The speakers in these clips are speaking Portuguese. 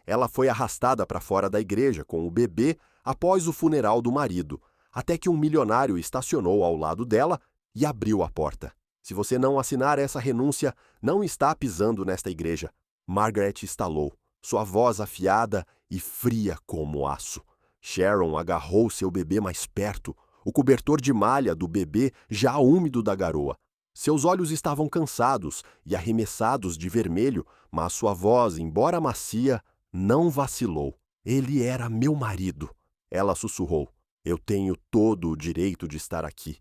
Ela foi arrastada para fora da igreja com o bebê após o funeral do marido, até que um milionário estacionou ao lado dela e abriu a porta. Se você não assinar essa renúncia, não está pisando nesta igreja. Margaret estalou, sua voz afiada e fria como aço. Sharon agarrou seu bebê mais perto, o cobertor de malha do bebê já úmido da garoa. Seus olhos estavam cansados e arremessados de vermelho, mas sua voz, embora macia, não vacilou. Ele era meu marido. Ela sussurrou. Eu tenho todo o direito de estar aqui.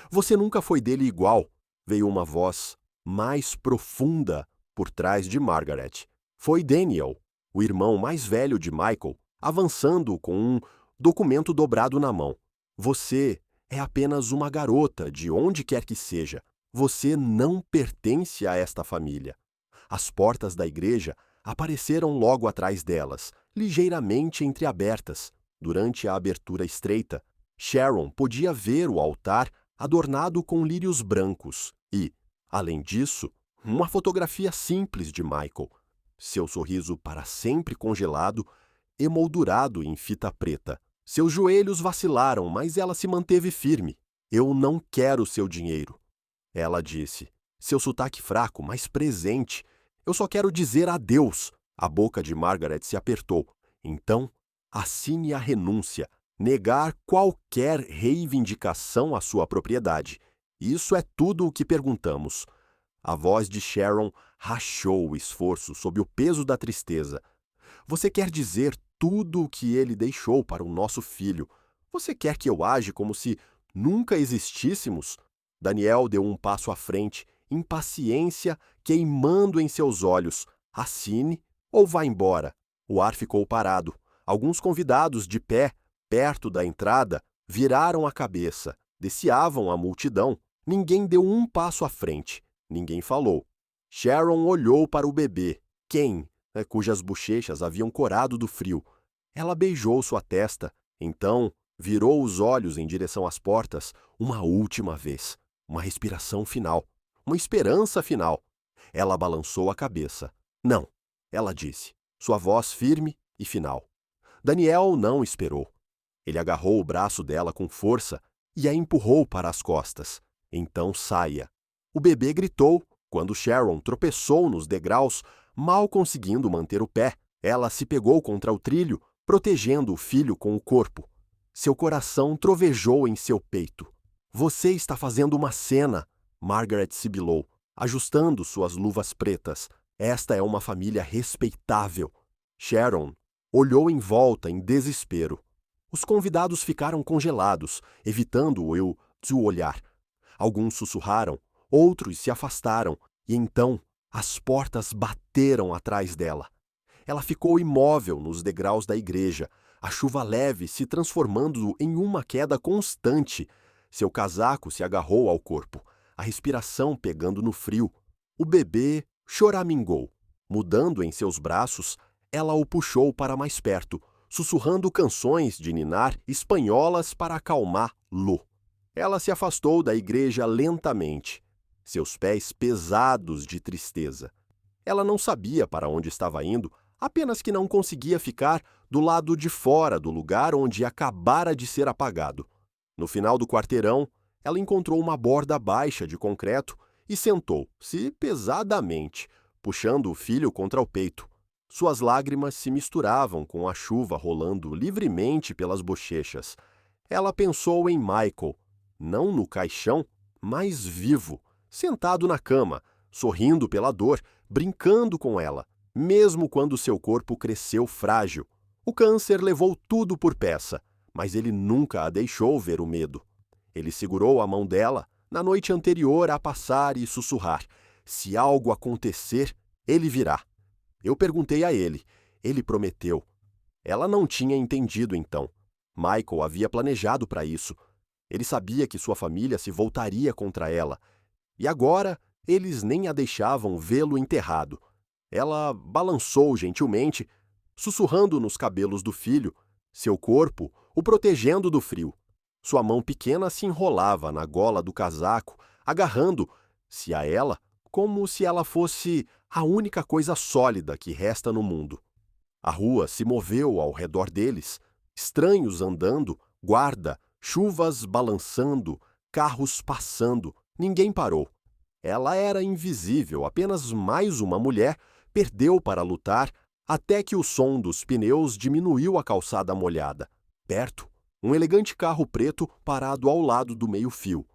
Você nunca foi dele igual. Veio uma voz mais profunda por trás de Margaret. Foi Daniel, o irmão mais velho de Michael, avançando com um documento dobrado na mão. Você é apenas uma garota, de onde quer que seja. Você não pertence a esta família. As portas da igreja apareceram logo atrás delas, ligeiramente entreabertas. Durante a abertura estreita, Sharon podia ver o altar adornado com lírios brancos e, além disso, uma fotografia simples de Michael. Seu sorriso para sempre congelado, emoldurado em fita preta. Seus joelhos vacilaram, mas ela se manteve firme. Eu não quero seu dinheiro. Ela disse, seu sotaque fraco, mas presente. Eu só quero dizer adeus. A boca de Margaret se apertou. Então, assine a renúncia. Negar qualquer reivindicação à sua propriedade. Isso é tudo o que perguntamos. A voz de Sharon rachou o esforço sob o peso da tristeza. Você quer dizer tudo o que ele deixou para o nosso filho. Você quer que eu age como se nunca existíssemos? Daniel deu um passo à frente, impaciência queimando em seus olhos. Assine ou vá embora. O ar ficou parado. Alguns convidados de pé, perto da entrada, viraram a cabeça, desciavam a multidão. Ninguém deu um passo à frente. Ninguém falou. Sharon olhou para o bebê, Ken, cujas bochechas haviam corado do frio. Ela beijou sua testa, então virou os olhos em direção às portas uma última vez. Uma respiração final. Uma esperança final. Ela balançou a cabeça. Não, ela disse, sua voz firme e final. Daniel não esperou. Ele agarrou o braço dela com força e a empurrou para as costas. Então saia. O bebê gritou quando Sharon tropeçou nos degraus, mal conseguindo manter o pé. Ela se pegou contra o trilho, protegendo o filho com o corpo. Seu coração trovejou em seu peito. Você está fazendo uma cena, Margaret sibilou, ajustando suas luvas pretas. Esta é uma família respeitável. Sharon olhou em volta em desespero. Os convidados ficaram congelados, evitando-o seu olhar. Alguns sussurraram, outros se afastaram, e então as portas bateram atrás dela. Ela ficou imóvel nos degraus da igreja, a chuva leve se transformando em uma queda constante. Seu casaco se agarrou ao corpo, a respiração pegando no frio. O bebê choramingou. Mudando em seus braços, ela o puxou para mais perto, sussurrando canções de ninar espanholas para acalmá-lo. Ela se afastou da igreja lentamente, seus pés pesados de tristeza. Ela não sabia para onde estava indo, apenas que não conseguia ficar do lado de fora do lugar onde acabara de ser apagado. No final do quarteirão, ela encontrou uma borda baixa de concreto e sentou-se pesadamente, puxando o filho contra o peito. Suas lágrimas se misturavam com a chuva rolando livremente pelas bochechas. Ela pensou em Michael, não no caixão, mas vivo, sentado na cama, sorrindo pela dor, brincando com ela, mesmo quando seu corpo cresceu frágil. O câncer levou tudo por peça, mas ele nunca a deixou ver o medo. Ele segurou a mão dela na noite anterior a passar e sussurrar: se algo acontecer, ele virá. Eu perguntei a ele. Ele prometeu. Ela não tinha entendido então. Michael havia planejado para isso. Ele sabia que sua família se voltaria contra ela. E agora, eles nem a deixavam vê-lo enterrado. Ela balançou gentilmente, sussurrando nos cabelos do filho, seu corpo o protegendo do frio. Sua mão pequena se enrolava na gola do casaco, agarrando-se a ela como se ela fosse a única coisa sólida que resta no mundo. A rua se moveu ao redor deles, estranhos andando, guarda, chuvas balançando, carros passando. Ninguém parou. Ela era invisível, apenas mais uma mulher perdeu para lutar até que o som dos pneus diminuiu a calçada molhada. Perto, um elegante carro preto parado ao lado do meio-fio.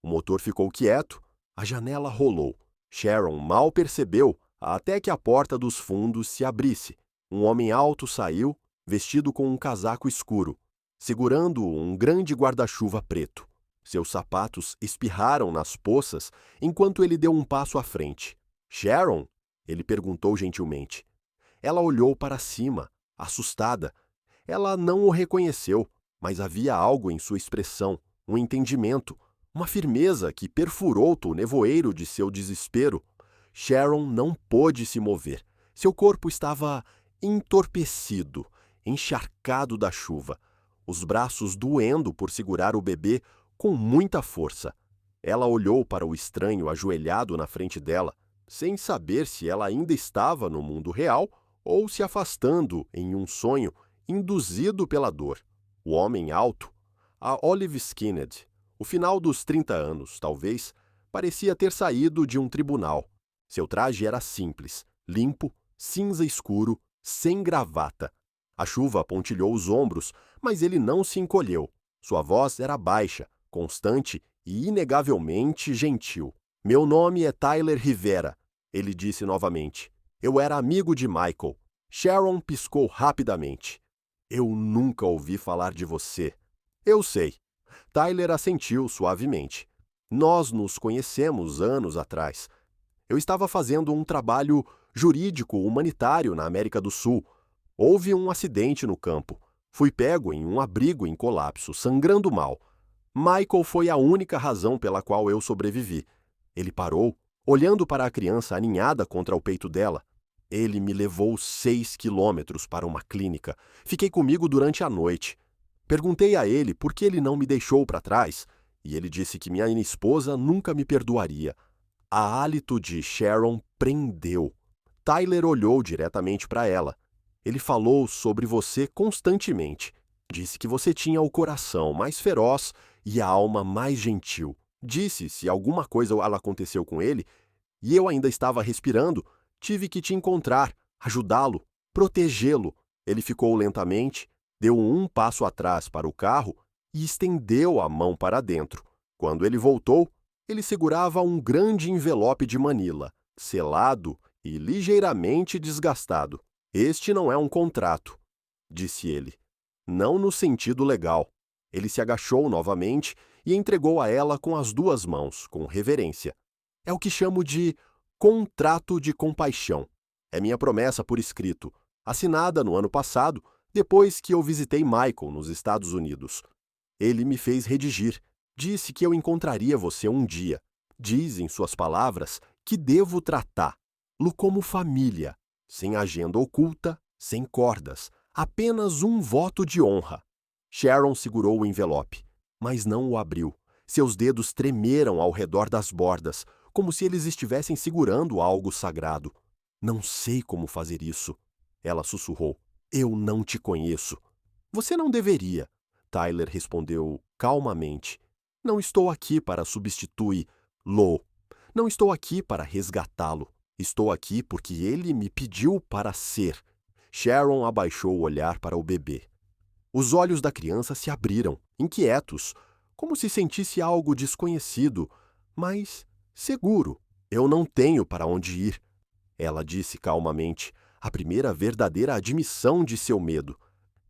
O motor ficou quieto, a janela rolou. Sharon mal percebeu até que a porta dos fundos se abrisse. Um homem alto saiu, vestido com um casaco escuro, segurando um grande guarda-chuva preto. Seus sapatos espirraram nas poças enquanto ele deu um passo à frente. "Sharon?" ele perguntou gentilmente. Ela olhou para cima, assustada. Ela não o reconheceu, mas havia algo em sua expressão, um entendimento, uma firmeza que perfurou o nevoeiro de seu desespero. Sharon não pôde se mover. Seu corpo estava entorpecido, encharcado da chuva, os braços doendo por segurar o bebê com muita força. Ela olhou para o estranho ajoelhado na frente dela, sem saber se ela ainda estava no mundo real ou se afastando em um sonho induzido pela dor. O homem alto, a Olive Skinned, o final dos 30 anos, talvez, parecia ter saído de um tribunal. Seu traje era simples, limpo, cinza escuro, sem gravata. A chuva pontilhou os ombros, mas ele não se encolheu. Sua voz era baixa, constante e inegavelmente gentil. "Meu nome é Tyler Rivera", ele disse novamente. "Eu era amigo de Michael." Sharon piscou rapidamente. "Eu nunca ouvi falar de você." "Eu sei." Tyler assentiu suavemente. "Nós nos conhecemos anos atrás. Eu estava fazendo um trabalho jurídico humanitário na América do Sul. Houve um acidente no campo. Fui pego em um abrigo em colapso, sangrando mal. Michael foi a única razão pela qual eu sobrevivi." Ele parou, olhando para a criança aninhada contra o peito dela. "Ele me levou 6 quilômetros para uma clínica. Fiquei comigo durante a noite. Perguntei a ele por que ele não me deixou para trás, e ele disse que minha esposa nunca me perdoaria." A hálito de Sharon prendeu. Tyler olhou diretamente para ela. "Ele falou sobre você constantemente. Disse que você tinha o coração mais feroz e a alma mais gentil. Disse se alguma coisa aconteceu com ele, e eu ainda estava respirando, tive que te encontrar, ajudá-lo, protegê-lo." Ele ficou lentamente, deu um passo atrás para o carro e estendeu a mão para dentro. Quando ele voltou, ele segurava um grande envelope de Manila, selado e ligeiramente desgastado. "Este não é um contrato", disse ele. "Não no sentido legal." Ele se agachou novamente e entregou a ela com as 2 mãos, com reverência. "É o que chamo de contrato de compaixão. É minha promessa por escrito, assinada no ano passado, depois que eu visitei Michael nos Estados Unidos. Ele me fez redigir. Disse que eu encontraria você um dia. Diz em suas palavras que devo tratá-lo como família, sem agenda oculta, sem cordas, apenas um voto de honra." Sharon segurou o envelope, mas não o abriu. Seus dedos tremeram ao redor das bordas, como se eles estivessem segurando algo sagrado. "Não sei como fazer isso", ela sussurrou. "Eu não te conheço." "Você não deveria", Tyler respondeu calmamente. "Não estou aqui para substituí-lo. Não estou aqui para resgatá-lo. Estou aqui porque ele me pediu para ser." Sharon abaixou o olhar para o bebê. Os olhos da criança se abriram, inquietos, como se sentisse algo desconhecido, mas seguro. "Eu não tenho para onde ir", ela disse calmamente, a primeira verdadeira admissão de seu medo.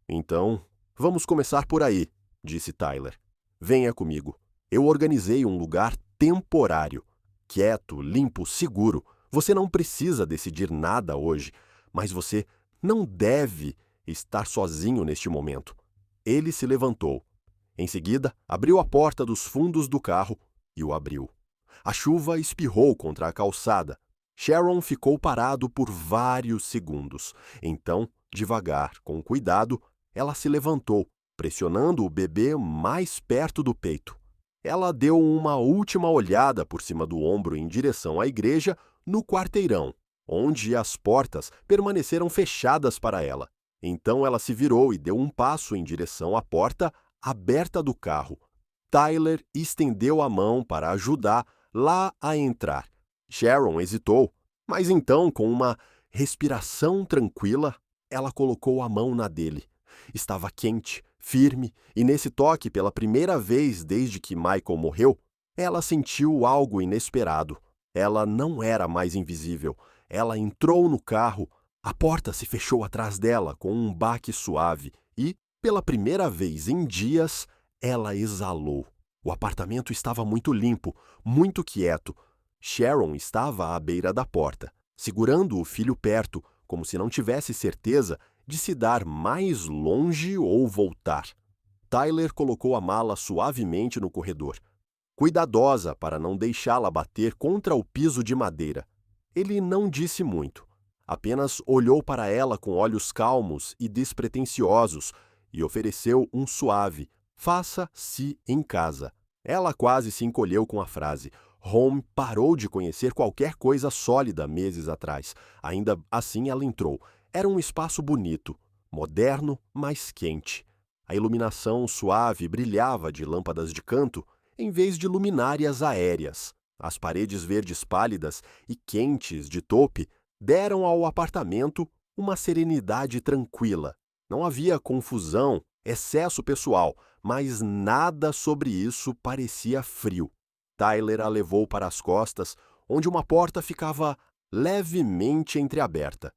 "Então, vamos começar por aí", disse Tyler. "Venha comigo. Eu organizei um lugar temporário. Quieto, limpo, seguro. Você não precisa decidir nada hoje, mas você não deve estar sozinho neste momento." Ele se levantou. Em seguida, abriu a porta dos fundos do carro e o abriu. A chuva espirrou contra a calçada. Sharon ficou parado por vários segundos. Então, devagar, com cuidado, ela se levantou, pressionando o bebê mais perto do peito. Ela deu uma última olhada por cima do ombro em direção à igreja, no quarteirão, onde as portas permaneceram fechadas para ela. Então ela se virou e deu um passo em direção à porta aberta do carro. Tyler estendeu a mão para ajudar lá a entrar. Sharon hesitou, mas então, com uma respiração tranquila, ela colocou a mão na dele. Estava quente, firme, e nesse toque, pela primeira vez desde que Michael morreu, ela sentiu algo inesperado. Ela não era mais invisível. Ela entrou no carro, a porta se fechou atrás dela com um baque suave e, pela primeira vez em dias, ela exalou. O apartamento estava muito limpo, muito quieto. Sharon estava à beira da porta, segurando o filho perto, como se não tivesse certeza de se dar mais longe ou voltar. Tyler colocou a mala suavemente no corredor, cuidadosa para não deixá-la bater contra o piso de madeira. Ele não disse muito, apenas olhou para ela com olhos calmos e despretensiosos e ofereceu um suave "faça-se em casa". Ela quase se encolheu com a frase. Home parou de conhecer qualquer coisa sólida meses atrás. Ainda assim ela entrou. Era um espaço bonito, moderno, mas quente. A iluminação suave brilhava de lâmpadas de canto em vez de luminárias aéreas. As paredes verdes pálidas e quentes de taupe deram ao apartamento uma serenidade tranquila. Não havia confusão, excesso pessoal, mas nada sobre isso parecia frio. Tyler a levou para as costas, onde uma porta ficava levemente entreaberta.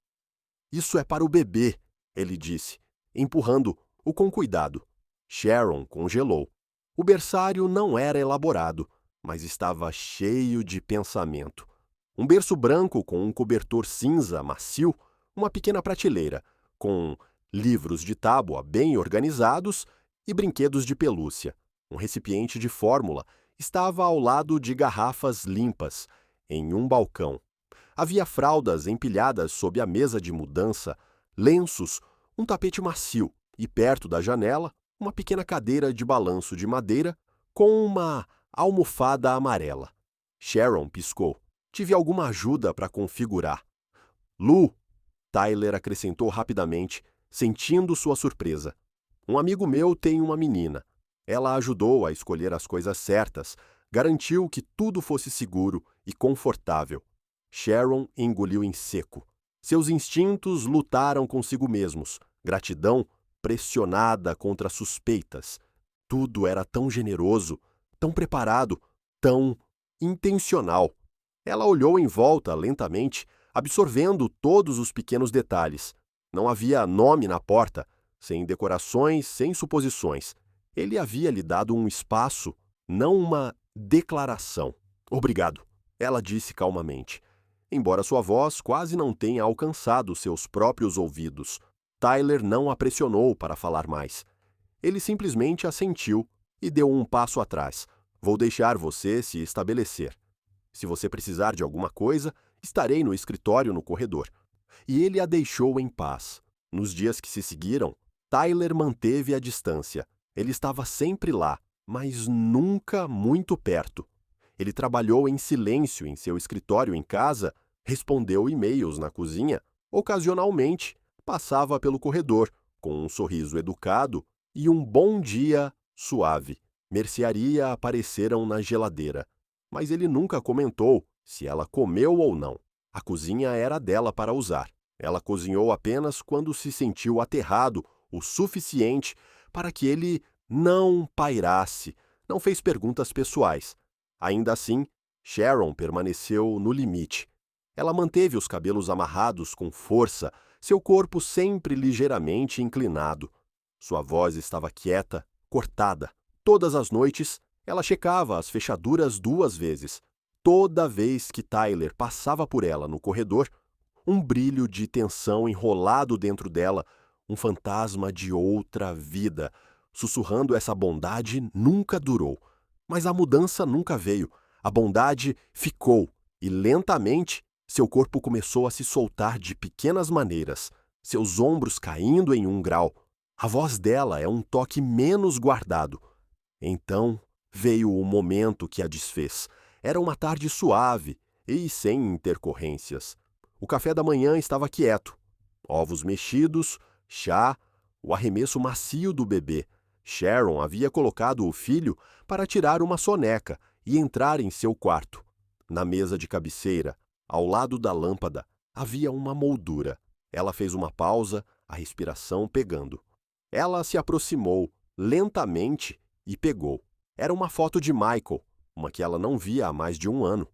"Isso é para o bebê", ele disse, empurrando-o com cuidado. Sharon congelou. O berçário não era elaborado, mas estava cheio de pensamento. Um berço branco com um cobertor cinza macio, uma pequena prateleira, com livros de tábua bem organizados e brinquedos de pelúcia. Um recipiente de fórmula estava ao lado de garrafas limpas, em um balcão. Havia fraldas empilhadas sob a mesa de mudança, lenços, um tapete macio e, perto da janela, uma pequena cadeira de balanço de madeira com uma almofada amarela. Sharon piscou. "Tive alguma ajuda para configurar." "Lu", Tyler acrescentou rapidamente, sentindo sua surpresa. "Um amigo meu tem uma menina. Ela ajudou a escolher as coisas certas, garantiu que tudo fosse seguro e confortável." Sharon engoliu em seco. Seus instintos lutaram consigo mesmos. Gratidão pressionada contra suspeitas. Tudo era tão generoso, tão preparado, tão intencional. Ela olhou em volta lentamente, absorvendo todos os pequenos detalhes. Não havia nome na porta, sem decorações, sem suposições. Ele havia lhe dado um espaço, não uma declaração. "Obrigado", ela disse calmamente, embora sua voz quase não tenha alcançado seus próprios ouvidos. Tyler não a pressionou para falar mais. Ele simplesmente assentiu e deu um passo atrás. "Vou deixar você se estabelecer. Se você precisar de alguma coisa, estarei no escritório no corredor." E ele a deixou em paz. Nos dias que se seguiram, Tyler manteve a distância. Ele estava sempre lá, mas nunca muito perto. Ele trabalhou em silêncio em seu escritório em casa, respondeu e-mails na cozinha, ocasionalmente passava pelo corredor, com um sorriso educado e um bom dia suave. Mercearia apareceram na geladeira, mas ele nunca comentou se ela comeu ou não. A cozinha era dela para usar. Ela cozinhou apenas quando se sentiu aterrado o suficiente para que ele não pairasse, não fez perguntas pessoais. Ainda assim, Sharon permaneceu no limite. Ela manteve os cabelos amarrados com força, seu corpo sempre ligeiramente inclinado. Sua voz estava quieta, cortada. Todas as noites, ela checava as fechaduras 2 vezes. Toda vez que Tyler passava por ela no corredor, um brilho de tensão enrolado dentro dela, um fantasma de outra vida, sussurrando essa bondade nunca durou. Mas a mudança nunca veio. A bondade ficou, e lentamente seu corpo começou a se soltar de pequenas maneiras, seus ombros caindo em um grau. A voz dela é um toque menos guardado. Então veio o momento que a desfez. Era uma tarde suave e sem intercorrências. O café da manhã estava quieto. Ovos mexidos, chá, o arremesso macio do bebê. Sharon havia colocado o filho para tirar uma soneca e entrar em seu quarto. Na mesa de cabeceira, ao lado da lâmpada, havia uma moldura. Ela fez uma pausa, a respiração pegando. Ela se aproximou, lentamente, e pegou. Era uma foto de Michael, uma que ela não via há mais de 1 ano.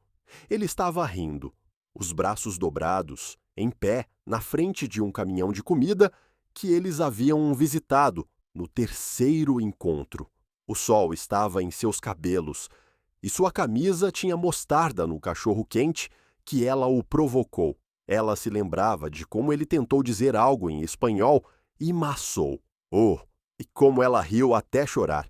Ele estava rindo, os braços dobrados, em pé, na frente de um caminhão de comida que eles haviam visitado no 3º encontro. O sol estava em seus cabelos e sua camisa tinha mostarda no cachorro-quente que ela o provocou. Ela se lembrava de como ele tentou dizer algo em espanhol e maçou. Oh, e como ela riu até chorar.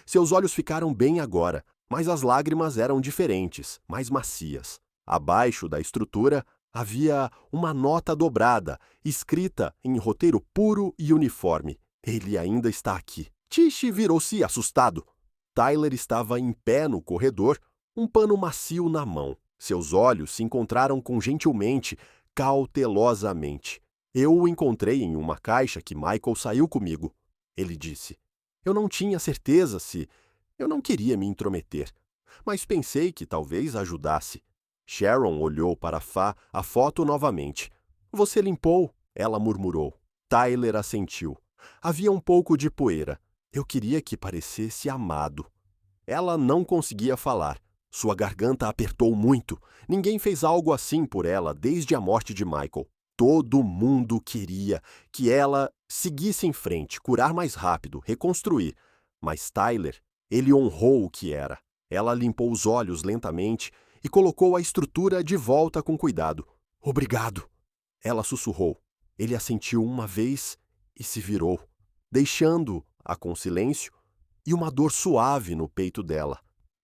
Seus olhos ficaram bem agora, mas as lágrimas eram diferentes, mais macias. Abaixo da estrutura havia uma nota dobrada, escrita em roteiro puro e uniforme. Ele ainda está aqui. Tish virou-se assustado. Tyler estava em pé no corredor, um pano macio na mão. Seus olhos se encontraram com gentilmente, cautelosamente. Eu o encontrei em uma caixa que Michael saiu comigo. Ele disse. Eu não tinha certeza se... Eu não queria me intrometer, mas pensei que talvez ajudasse. Sharon olhou para a foto novamente. Você limpou, ela murmurou. Tyler assentiu. Havia um pouco de poeira. Eu queria que parecesse amado. Ela não conseguia falar. Sua garganta apertou muito. Ninguém fez algo assim por ela desde a morte de Michael. Todo mundo queria que ela seguisse em frente, curar mais rápido, reconstruir. Mas Tyler, ele honrou o que era. Ela limpou os olhos lentamente e colocou a estrutura de volta com cuidado. Obrigado. Ela sussurrou. Ele assentiu uma vez e se virou, deixando-a com silêncio e uma dor suave no peito dela.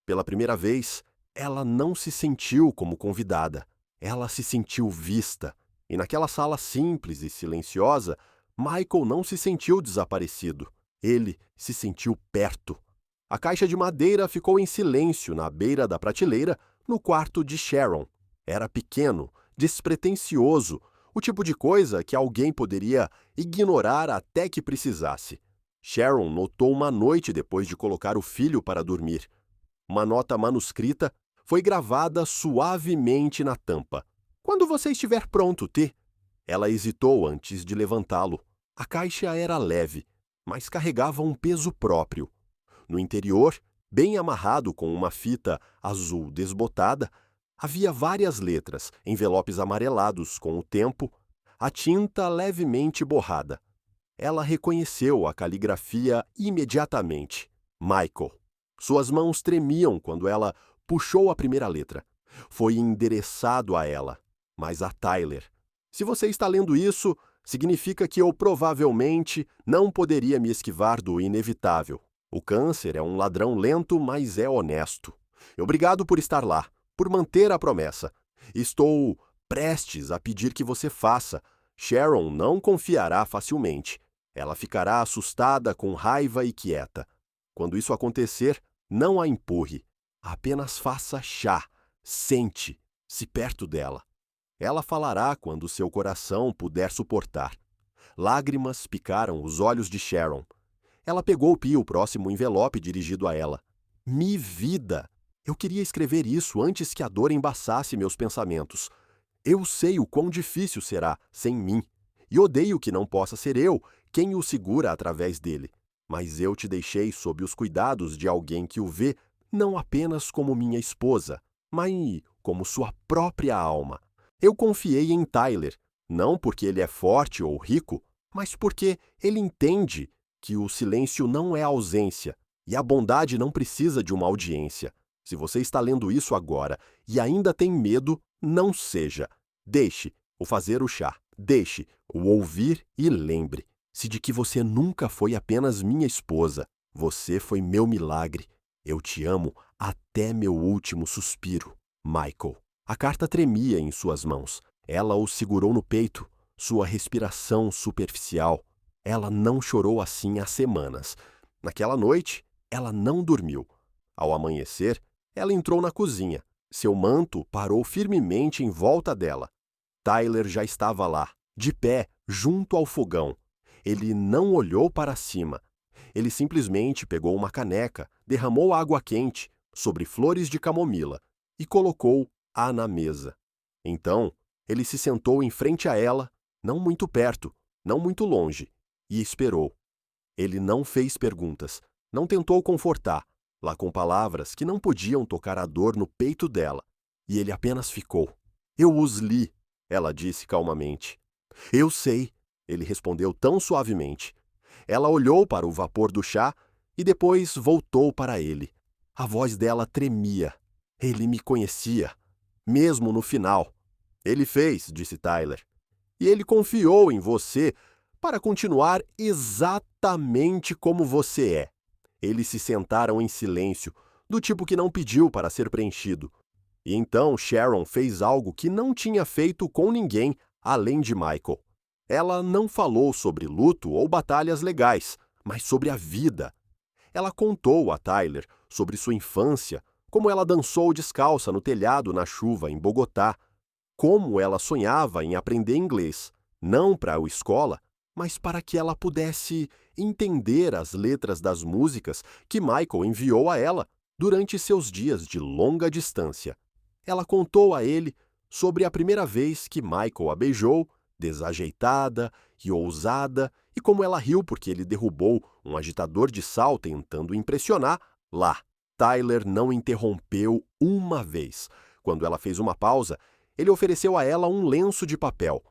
Pela primeira vez, ela não se sentiu como convidada. Ela se sentiu vista. E naquela sala simples e silenciosa, Michael não se sentiu desaparecido. Ele se sentiu perto. A caixa de madeira ficou em silêncio na beira da prateleira, no quarto de Sharon. Era pequeno, despretensioso, o tipo de coisa que alguém poderia ignorar até que precisasse. Sharon notou uma noite depois de colocar o filho para dormir. Uma nota manuscrita foi gravada suavemente na tampa. Quando você estiver pronto, T. Ela hesitou antes de levantá-lo. A caixa era leve, mas carregava um peso próprio. No interior, bem amarrado com uma fita azul desbotada, havia várias letras, envelopes amarelados com o tempo, a tinta levemente borrada. Ela reconheceu a caligrafia imediatamente. Michael. Suas mãos tremiam quando ela puxou a primeira letra. Foi endereçado a ela, mas a Tyler. Se você está lendo isso, significa que eu provavelmente não poderia me esquivar do inevitável. O câncer é um ladrão lento, mas é honesto. Obrigado por estar lá, por manter a promessa. Estou prestes a pedir que você faça. Sharon não confiará facilmente. Ela ficará assustada, com raiva e quieta. Quando isso acontecer, não a empurre. Apenas faça chá. Sente-se perto dela. Ela falará quando seu coração puder suportar. Lágrimas picaram os olhos de Sharon. Ela pegou o próximo envelope dirigido a ela. Mi vida! Eu queria escrever isso antes que a dor embaçasse meus pensamentos. Eu sei o quão difícil será sem mim. E odeio que não possa ser eu quem o segura através dele. Mas eu te deixei sob os cuidados de alguém que o vê não apenas como minha esposa, mas como sua própria alma. Eu confiei em Tyler, não porque ele é forte ou rico, mas porque ele entende que o silêncio não é ausência e a bondade não precisa de uma audiência. Se você está lendo isso agora e ainda tem medo, não seja. Deixe-o fazer o chá. Deixe-o ouvir e lembre-se de que você nunca foi apenas minha esposa. Você foi meu milagre. Eu te amo até meu último suspiro. Michael. A carta tremia em suas mãos. Ela o segurou no peito, sua respiração superficial. Ela não chorou assim há semanas. Naquela noite, ela não dormiu. Ao amanhecer, ela entrou na cozinha. Seu manto parou firmemente em volta dela. Tyler já estava lá, de pé, junto ao fogão. Ele não olhou para cima. Ele simplesmente pegou uma caneca, derramou água quente sobre flores de camomila e colocou-a na mesa. Então, ele se sentou em frente a ela, não muito perto, não muito longe, e esperou. Ele não fez perguntas, não tentou confortar, lá com palavras que não podiam tocar a dor no peito dela, e ele apenas ficou. Eu os li, ela disse calmamente. Eu sei, ele respondeu tão suavemente. Ela olhou para o vapor do chá e depois voltou para ele. A voz dela tremia. Ele me conhecia, mesmo no final. Ele fez, disse Tyler. E ele confiou em você para continuar exatamente como você é. Eles se sentaram em silêncio, do tipo que não pediu para ser preenchido. E então Sharon fez algo que não tinha feito com ninguém além de Michael. Ela não falou sobre luto ou batalhas legais, mas sobre a vida. Ela contou a Tyler sobre sua infância, como ela dançou descalça no telhado na chuva em Bogotá, como ela sonhava em aprender inglês, não para a escola, mas para que ela pudesse entender as letras das músicas que Michael enviou a ela durante seus dias de longa distância. Ela contou a ele sobre a primeira vez que Michael a beijou, desajeitada e ousada, e como ela riu porque ele derrubou um agitador de sal tentando impressionar lá. Tyler não interrompeu uma vez. Quando ela fez uma pausa, ele ofereceu a ela um lenço de papel.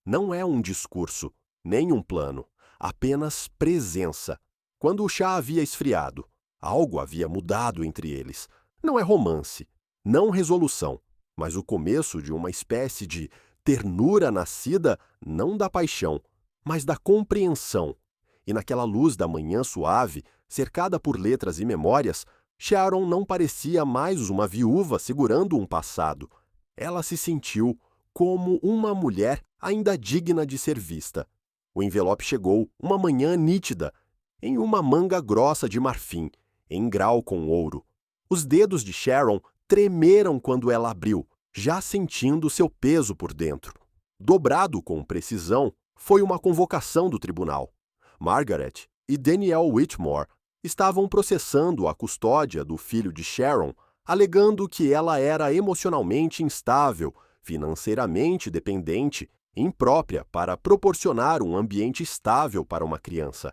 Não é um discurso, nem um plano, apenas presença. Quando o chá havia esfriado, algo havia mudado entre eles. Não é romance, não resolução, mas o começo de uma espécie de ternura nascida não da paixão, mas da compreensão. E naquela luz da manhã suave, cercada por letras e memórias, Sharon não parecia mais uma viúva segurando um passado. Ela se sentiu como uma mulher ainda digna de ser vista. O envelope chegou, uma manhã nítida, em uma manga grossa de marfim, em grau com ouro. Os dedos de Sharon tremeram quando ela abriu, já sentindo seu peso por dentro. Dobrado com precisão, foi uma convocação do tribunal. Margaret e Danielle Whitmore estavam processando a custódia do filho de Sharon, alegando que ela era emocionalmente instável, financeiramente dependente, imprópria para proporcionar um ambiente estável para uma criança.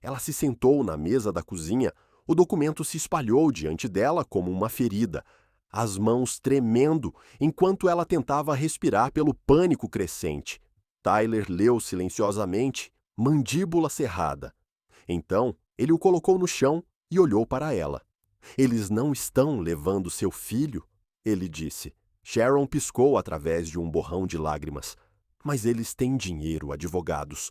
Ela se sentou na mesa da cozinha, o documento se espalhou diante dela como uma ferida, as mãos tremendo enquanto ela tentava respirar pelo pânico crescente. Tyler leu silenciosamente, mandíbula cerrada. Então, ele o colocou no chão e olhou para ela. Eles não estão levando seu filho, ele disse. Sharon piscou através de um borrão de lágrimas. Mas eles têm dinheiro, advogados.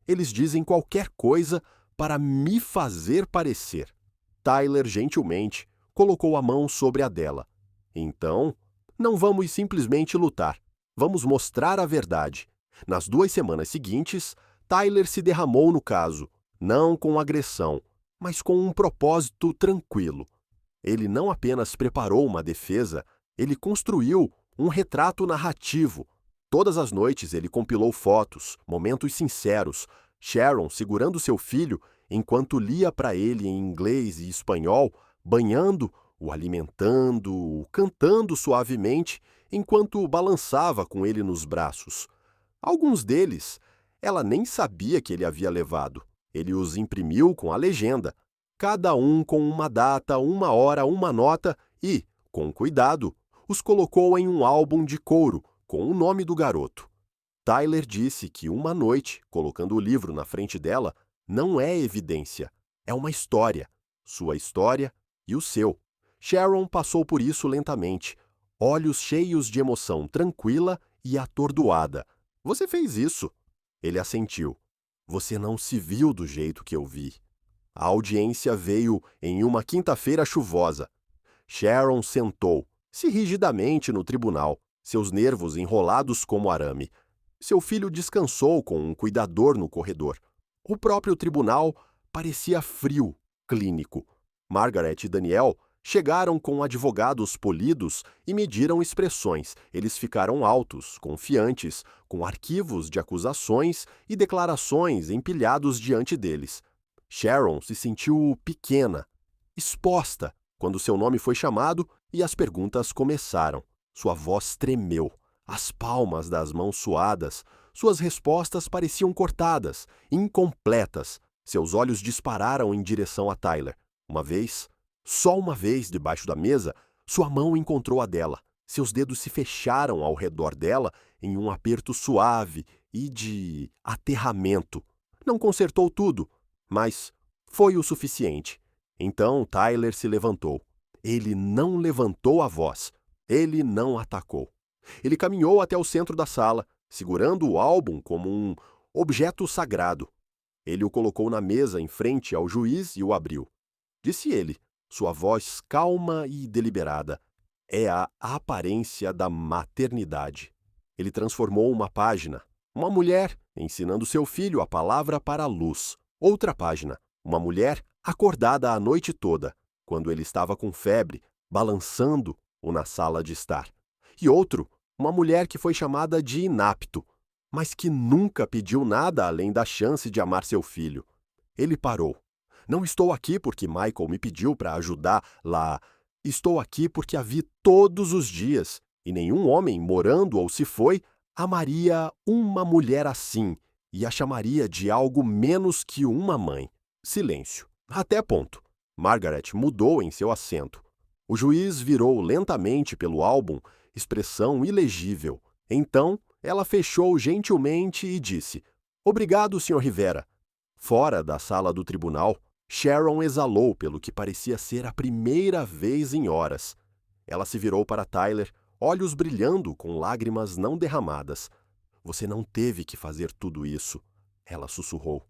Eles dizem qualquer coisa para me fazer parecer. Tyler, gentilmente, colocou a mão sobre a dela. Então, não vamos simplesmente lutar. Vamos mostrar a verdade. Nas 2 semanas seguintes, Tyler se derramou no caso, não com agressão, mas com um propósito tranquilo. Ele não apenas preparou uma defesa, ele construiu um retrato narrativo. Todas as noites ele compilou fotos, momentos sinceros, Sharon segurando seu filho enquanto lia para ele em inglês e espanhol, banhando, o alimentando, o cantando suavemente, enquanto balançava com ele nos braços. Alguns deles, ela nem sabia que ele havia levado. Ele os imprimiu com a legenda, cada um com uma data, uma hora, uma nota e, com cuidado, os colocou em um álbum de couro com o nome do garoto. Tyler disse que uma noite, colocando o livro na frente dela, não é evidência, é uma história, sua história e o seu. Sharon passou por isso lentamente, olhos cheios de emoção tranquila e atordoada. Você fez isso. Ele assentiu. Você não se viu do jeito que eu vi. A audiência veio em uma quinta-feira chuvosa. Sharon sentou-se rigidamente no tribunal, seus nervos enrolados como arame. Seu filho descansou com um cuidador no corredor. O próprio tribunal parecia frio, clínico. Margaret e Danielle Chegaram com advogados polidos e mediram expressões. Eles ficaram altos, confiantes, com arquivos de acusações e declarações empilhados diante deles. Sharon se sentiu pequena, exposta, quando seu nome foi chamado e as perguntas começaram. Sua voz tremeu, as palmas das mãos suadas. Suas respostas pareciam cortadas, incompletas. Seus olhos dispararam em direção a Tyler. Uma vez, só uma vez, debaixo da mesa, sua mão encontrou a dela. Seus dedos se fecharam ao redor dela em um aperto suave e de aterramento. Não consertou tudo, mas foi o suficiente. Então Tyler se levantou. Ele não levantou a voz. Ele não atacou. Ele caminhou até o centro da sala, segurando o álbum como um objeto sagrado. Ele o colocou na mesa em frente ao juiz e o abriu. Disse ele, sua voz calma e deliberada: é a aparência da maternidade. Ele transformou uma página. Uma mulher ensinando seu filho a palavra para a luz. Outra página. Uma mulher acordada a noite toda, quando ele estava com febre, balançando-o na sala de estar. E outro, uma mulher que foi chamada de inapto, mas que nunca pediu nada além da chance de amar seu filho. Ele parou. Não estou aqui porque Michael me pediu para ajudar lá. Estou aqui porque a vi todos os dias, e nenhum homem, morando ou se foi, amaria uma mulher assim e a chamaria de algo menos que uma mãe. Silêncio. Até ponto. Margaret mudou em seu assento. O juiz virou lentamente pelo álbum, expressão ilegível. Então, ela fechou gentilmente e disse: obrigado, Sr. Rivera. Fora da sala do tribunal, Sharon exalou pelo que parecia ser a primeira vez em horas. Ela se virou para Tyler, olhos brilhando com lágrimas não derramadas. Você não teve que fazer tudo isso, ela sussurrou.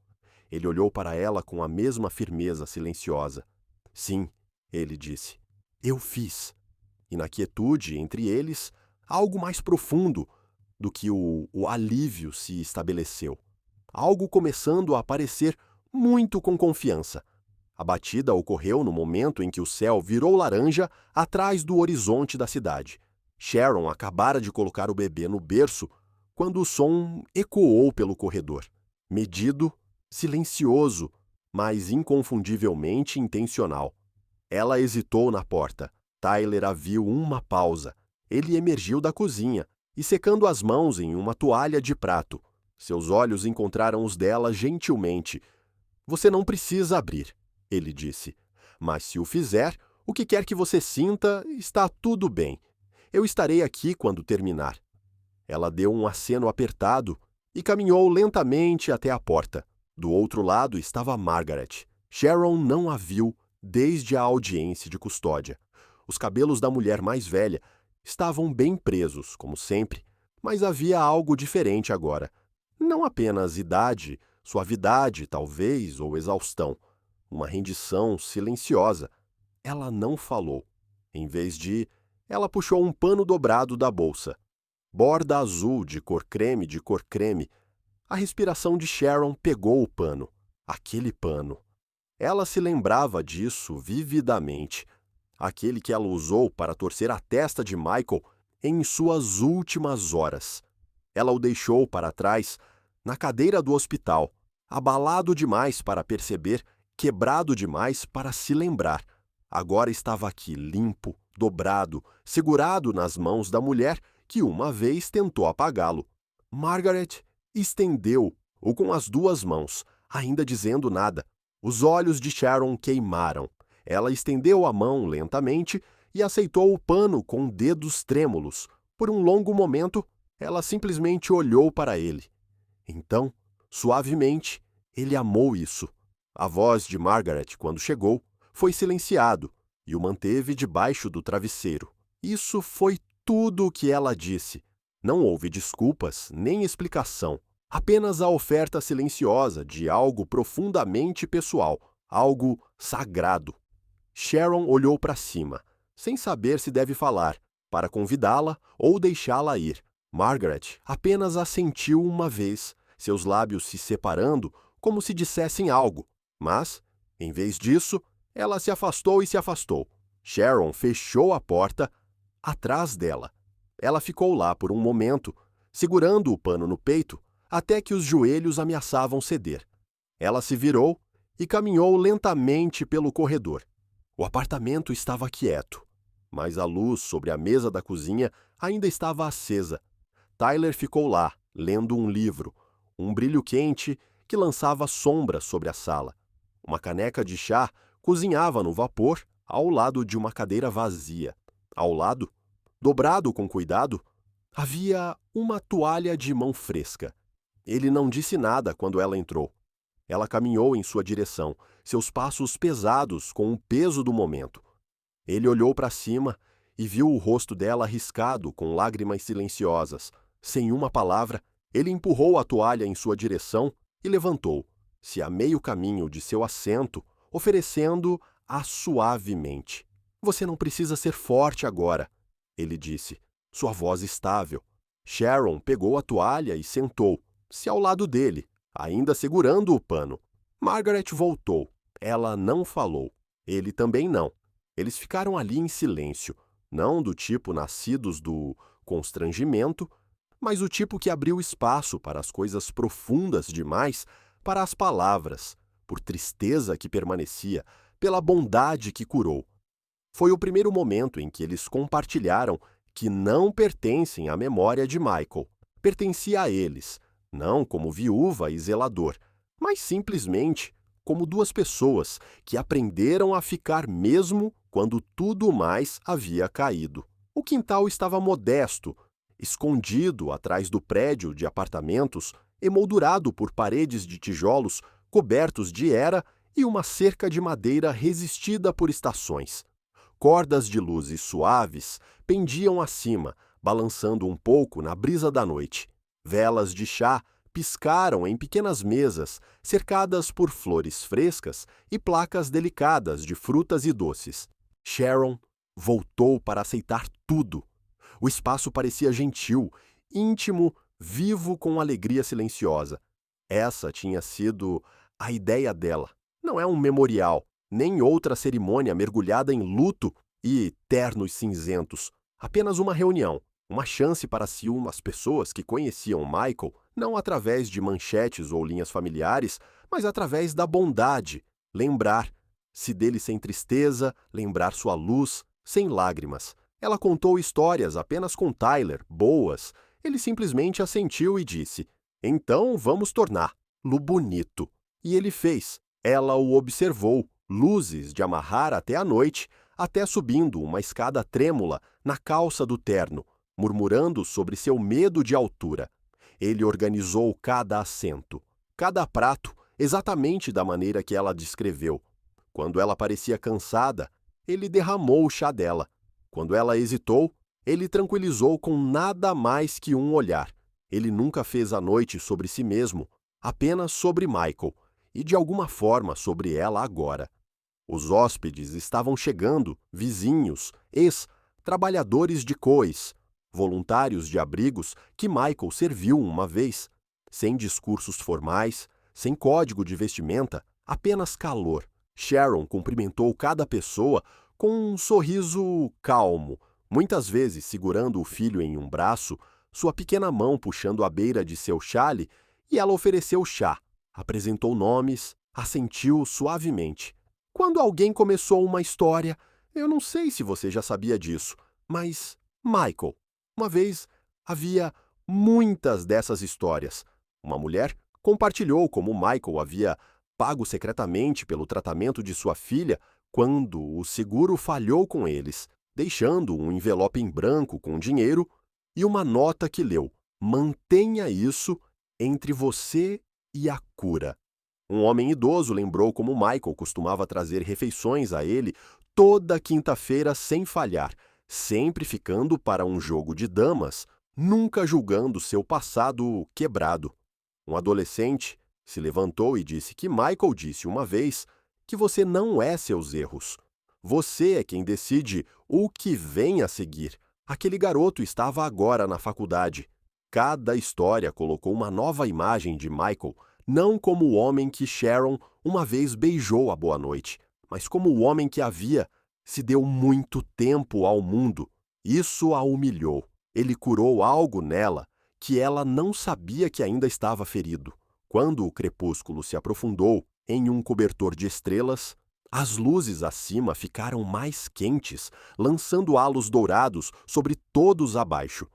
Ele olhou para ela com a mesma firmeza silenciosa. Sim, ele disse. Eu fiz. E na quietude entre eles, algo mais profundo do que o alívio se estabeleceu. Algo começando a aparecer muito com confiança. A batida ocorreu no momento em que o céu virou laranja atrás do horizonte da cidade. Sharon acabara de colocar o bebê no berço quando o som ecoou pelo corredor. Medido, silencioso, mas inconfundivelmente intencional. Ela hesitou na porta. Tyler a viu uma pausa. Ele emergiu da cozinha e secando as mãos em uma toalha de prato. Seus olhos encontraram os dela gentilmente. Você não precisa abrir, ele disse. Mas se o fizer, o que quer que você sinta, está tudo bem. Eu estarei aqui quando terminar. Ela deu um aceno apertado e caminhou lentamente até a porta. Do outro lado estava Margaret. Sharon não a viu desde a audiência de custódia. Os cabelos da mulher mais velha estavam bem presos, como sempre, mas havia algo diferente agora. Não apenas idade, suavidade, talvez, ou exaustão. Uma rendição silenciosa. Ela não falou. Em vez de, ela puxou um pano dobrado da bolsa. Borda azul de cor creme. A respiração de Sharon pegou o pano. Aquele pano. Ela se lembrava disso vividamente. Aquele que ela usou para torcer a testa de Michael em suas últimas horas. Ela o deixou para trás, na cadeira do hospital, abalado demais para perceber, quebrado demais para se lembrar. Agora estava aqui, limpo, dobrado, segurado nas mãos da mulher que uma vez tentou apagá-lo. Margaret estendeu-o com as duas mãos, ainda dizendo nada. Os olhos de Sharon queimaram. Ela estendeu a mão lentamente e aceitou o pano com dedos trêmulos. Por um longo momento, ela simplesmente olhou para ele. Então, suavemente, ele amou isso. A voz de Margaret, quando chegou, foi silenciado e o manteve debaixo do travesseiro. Isso foi tudo o que ela disse. Não houve desculpas nem explicação. Apenas a oferta silenciosa de algo profundamente pessoal, algo sagrado. Sharon olhou para cima, sem saber se deve falar, para convidá-la ou deixá-la ir. Margaret apenas assentiu uma vez, seus lábios se separando como se dissessem algo, mas, em vez disso, ela se afastou e se afastou. Sharon fechou a porta atrás dela. Ela ficou lá por um momento, segurando o pano no peito, até que os joelhos ameaçavam ceder. Ela se virou e caminhou lentamente pelo corredor. O apartamento estava quieto, mas a luz sobre a mesa da cozinha ainda estava acesa. Tyler ficou lá, lendo um livro, um brilho quente que lançava sombra sobre a sala. Uma caneca de chá cozinhava no vapor ao lado de uma cadeira vazia. Ao lado, dobrado com cuidado, havia uma toalha de mão fresca. Ele não disse nada quando ela entrou. Ela caminhou em sua direção, seus passos pesados com o peso do momento. Ele olhou para cima e viu o rosto dela riscado com lágrimas silenciosas. Sem uma palavra, ele empurrou a toalha em sua direção e levantou-se a meio caminho de seu assento, oferecendo-a suavemente. Você não precisa ser forte agora, ele disse, sua voz estável. Sharon pegou a toalha e sentou-se ao lado dele, ainda segurando o pano. Margaret voltou. Ela não falou. Ele também não. Eles ficaram ali em silêncio, não do tipo nascidos do constrangimento, mas o tipo que abriu espaço para as coisas profundas demais, para as palavras, por tristeza que permanecia, pela bondade que curou. Foi o primeiro momento em que eles compartilharam que não pertencem à memória de Michael. Pertencia a eles, não como viúva e zelador, mas simplesmente como duas pessoas que aprenderam a ficar mesmo quando tudo mais havia caído. O quintal estava modesto, escondido atrás do prédio de apartamentos, emoldurado por paredes de tijolos cobertos de era e uma cerca de madeira resistida por estações. Cordas de luzes suaves pendiam acima, balançando um pouco na brisa da noite. Velas de chá piscaram em pequenas mesas, cercadas por flores frescas e placas delicadas de frutas e doces. Sharon voltou para aceitar tudo. O espaço parecia gentil, íntimo, vivo com alegria silenciosa. Essa tinha sido a ideia dela. Não é um memorial, nem outra cerimônia mergulhada em luto e ternos cinzentos. Apenas uma reunião, uma chance para se umas pessoas que conheciam Michael, não através de manchetes ou linhas familiares, mas através da bondade, lembrar-se dele sem tristeza, lembrar sua luz, sem lágrimas. Ela contou histórias apenas com Tyler, boas. Ele simplesmente assentiu e disse, então vamos torná-lo bonito. E ele fez. Ela o observou, luzes de amarrar até a noite, até subindo uma escada trêmula na calça do terno, murmurando sobre seu medo de altura. Ele organizou cada assento, cada prato, exatamente da maneira que ela descreveu. Quando ela parecia cansada, ele derramou o chá dela. Quando ela hesitou, ele tranquilizou com nada mais que um olhar. Ele nunca fez a noite sobre si mesmo, apenas sobre Michael, e de alguma forma sobre ela agora. Os hóspedes estavam chegando, vizinhos, ex-trabalhadores de COEs, voluntários de abrigos que Michael serviu uma vez, sem discursos formais, sem código de vestimenta, apenas calor. Sharon cumprimentou cada pessoa com um sorriso calmo, muitas vezes segurando o filho em um braço, sua pequena mão puxando a beira de seu xale, e ela ofereceu chá, apresentou nomes, assentiu suavemente. Quando alguém começou uma história, eu não sei se você já sabia disso, mas Michael. Uma vez havia muitas dessas histórias. Uma mulher compartilhou como Michael havia pago secretamente pelo tratamento de sua filha quando o seguro falhou com eles, deixando um envelope em branco com dinheiro e uma nota que leu: mantenha isso entre você e a cura. Um homem idoso lembrou como Michael costumava trazer refeições a ele toda quinta-feira sem falhar, sempre ficando para um jogo de damas, nunca julgando seu passado quebrado. Um adolescente se levantou e disse que Michael disse uma vez que você não é seus erros. Você é quem decide o que vem a seguir. Aquele garoto estava agora na faculdade. Cada história colocou uma nova imagem de Michael, não como o homem que Sharon uma vez beijou à boa noite, mas como o homem que havia se deu muito tempo ao mundo. Isso a humilhou. Ele curou algo nela que ela não sabia que ainda estava ferido. Quando o crepúsculo se aprofundou em um cobertor de estrelas, as luzes acima ficaram mais quentes, lançando halos dourados sobre todos abaixo.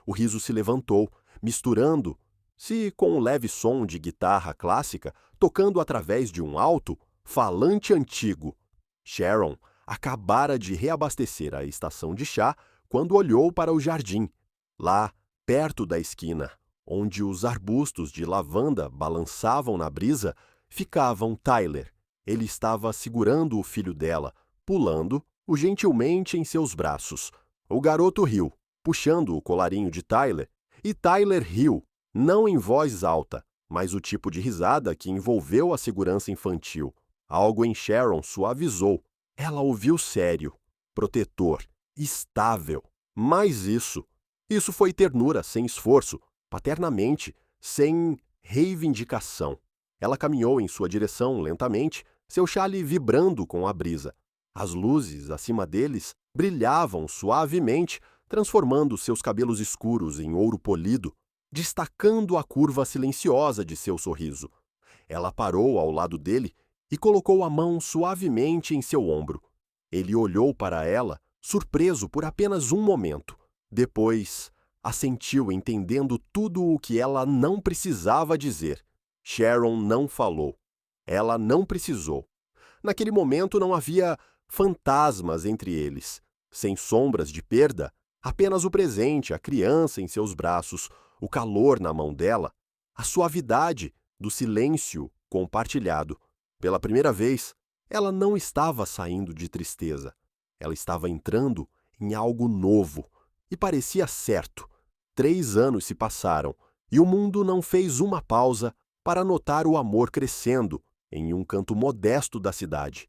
O riso se levantou, misturando-se com um leve som de guitarra clássica tocando através de um alto-falante antigo. Sharon acabara de reabastecer a estação de chá quando olhou para o jardim. Lá, perto da esquina, onde os arbustos de lavanda balançavam na brisa, ficavam Tyler. Ele estava segurando o filho dela, pulando-o gentilmente em seus braços. O garoto riu, puxando o colarinho de Tyler, e Tyler riu, não em voz alta, mas o tipo de risada que envolveu a segurança infantil. Algo em Sharon suavizou. Ela ouviu sério, protetor, estável. Mas isso foi ternura sem esforço, paternamente, sem reivindicação. Ela caminhou em sua direção lentamente, seu chale vibrando com a brisa. As luzes acima deles brilhavam suavemente, transformando seus cabelos escuros em ouro polido, destacando a curva silenciosa de seu sorriso. Ela parou ao lado dele e colocou a mão suavemente em seu ombro. Ele olhou para ela, surpreso por apenas um momento. Depois, assentiu, entendendo tudo o que ela não precisava dizer. Sharon não falou. Ela não precisou. Naquele momento não havia fantasmas entre eles. Sem sombras de perda, apenas o presente, a criança em seus braços, o calor na mão dela, a suavidade do silêncio compartilhado. Pela primeira vez, ela não estava saindo de tristeza. Ela estava entrando em algo novo. E parecia certo. 3 anos se passaram, e o mundo não fez uma pausa para notar o amor crescendo em um canto modesto da cidade.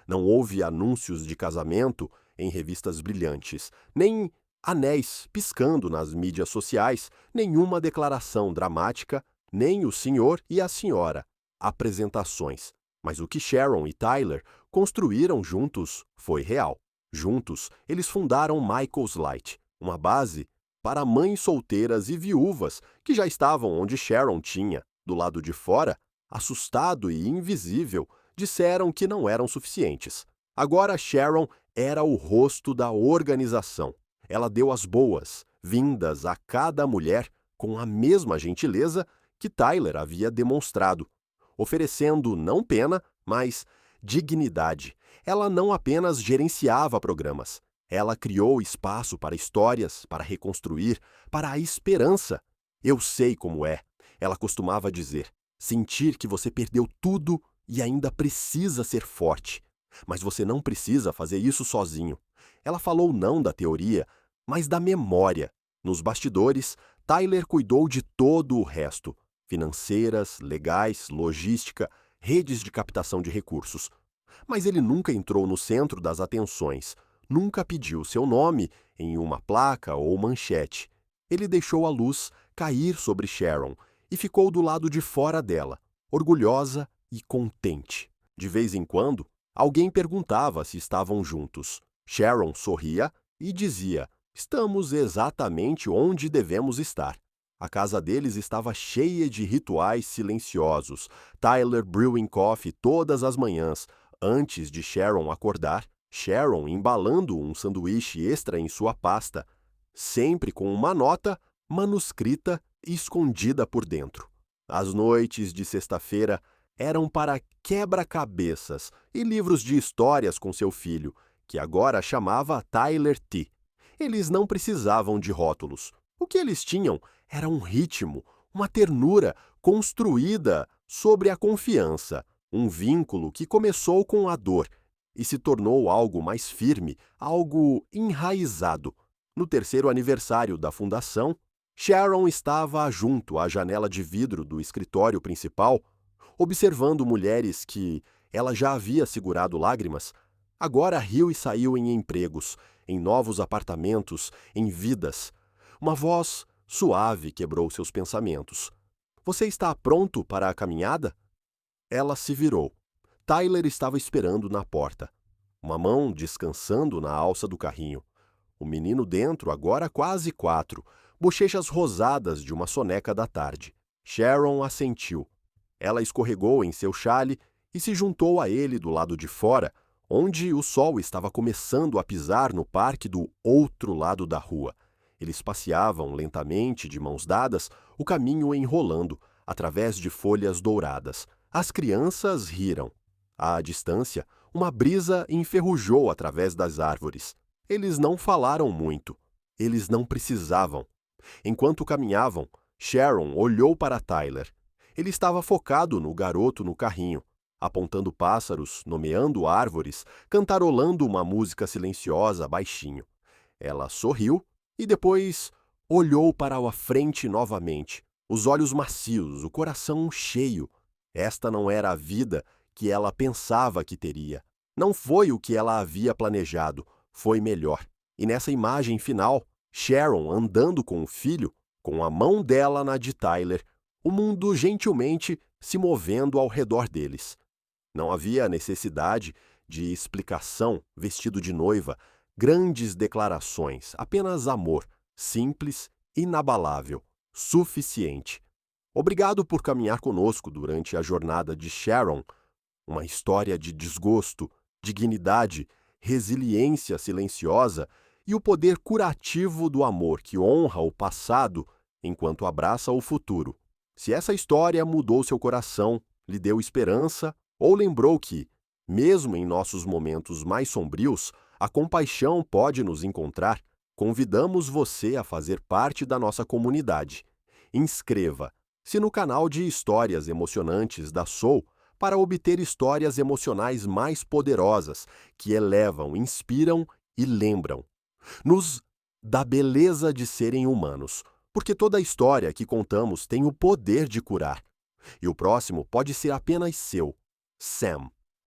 Não houve anúncios de casamento em revistas brilhantes, nem anéis piscando nas mídias sociais, nenhuma declaração dramática, nem o senhor e a senhora, apresentações. Mas o que Sharon e Tyler construíram juntos foi real. Juntos, eles fundaram Michael's Light, uma base para mães solteiras e viúvas que já estavam onde Sharon tinha, do lado de fora, assustado e invisível, disseram que não eram suficientes. Agora Sharon era o rosto da organização. Ela deu as boas-vindas a cada mulher com a mesma gentileza que Tyler havia demonstrado, oferecendo não pena, mas dignidade. Ela não apenas gerenciava programas. Ela criou espaço para histórias, para reconstruir, para a esperança. Eu sei como é, ela costumava dizer, sentir que você perdeu tudo e ainda precisa ser forte. Mas você não precisa fazer isso sozinho. Ela falou não da teoria, mas da memória. Nos bastidores, Tyler cuidou de todo o resto. Financeiras, legais, logística, redes de captação de recursos. Mas ele nunca entrou no centro das atenções. Nunca pediu seu nome em uma placa ou manchete. Ele deixou a luz cair sobre Sharon e ficou do lado de fora dela, orgulhosa e contente. De vez em quando, alguém perguntava se estavam juntos. Sharon sorria e dizia, estamos exatamente onde devemos estar. A casa deles estava cheia de rituais silenciosos. Tyler brewing coffee todas as manhãs, antes de Sharon acordar. Sharon embalando um sanduíche extra em sua pasta, sempre com uma nota manuscrita e escondida por dentro. As noites de sexta-feira eram para quebra-cabeças e livros de histórias com seu filho, que agora chamava Tyler T. Eles não precisavam de rótulos. O que eles tinham era um ritmo, uma ternura construída sobre a confiança, um vínculo que começou com a dor e se tornou algo mais firme, algo enraizado. No 3º aniversário da fundação, Sharon estava junto à janela de vidro do escritório principal, observando mulheres que ela já havia segurado lágrimas. Agora riu e saiu em empregos, em novos apartamentos, em vidas. Uma voz suave quebrou seus pensamentos. Você está pronto para a caminhada? Ela se virou. Tyler estava esperando na porta. uma mão descansando na alça do carrinho. O menino dentro, agora quase 4, bochechas rosadas de uma soneca da tarde. Sharon assentiu. Ela escorregou em seu chale e se juntou a ele do lado de fora, onde o sol estava começando a pisar no parque do outro lado da rua. Eles passeavam lentamente, de mãos dadas, o caminho enrolando, através de folhas douradas. As crianças riram. À distância, uma brisa enferrujou através das árvores. Eles não falaram muito. Eles não precisavam. Enquanto caminhavam, Sharon olhou para Tyler. Ele estava focado no garoto no carrinho, apontando pássaros, nomeando árvores, cantarolando uma música silenciosa baixinho. Ela sorriu e depois olhou para a frente novamente, os olhos macios, o coração cheio. Esta não era a vida que ela pensava que teria. Não foi o que ela havia planejado, foi melhor. E nessa imagem final, Sharon andando com o filho, com a mão dela na de Tyler, o mundo gentilmente se movendo ao redor deles. Não havia necessidade de explicação, vestido de noiva, grandes declarações, apenas amor, simples, inabalável, suficiente. Obrigado por caminhar conosco durante a jornada de Sharon, uma história de desgosto, dignidade, resiliência silenciosa e o poder curativo do amor que honra o passado enquanto abraça o futuro. Se essa história mudou seu coração, lhe deu esperança ou lembrou que, mesmo em nossos momentos mais sombrios, a compaixão pode nos encontrar, convidamos você a fazer parte da nossa comunidade. Inscreva-se no canal de Histórias Emocionantes da Soul para obter histórias emocionais mais poderosas que elevam, inspiram e lembram. Nos da beleza de serem humanos, porque toda história que contamos tem o poder de curar. E o próximo pode ser apenas seu. Sam.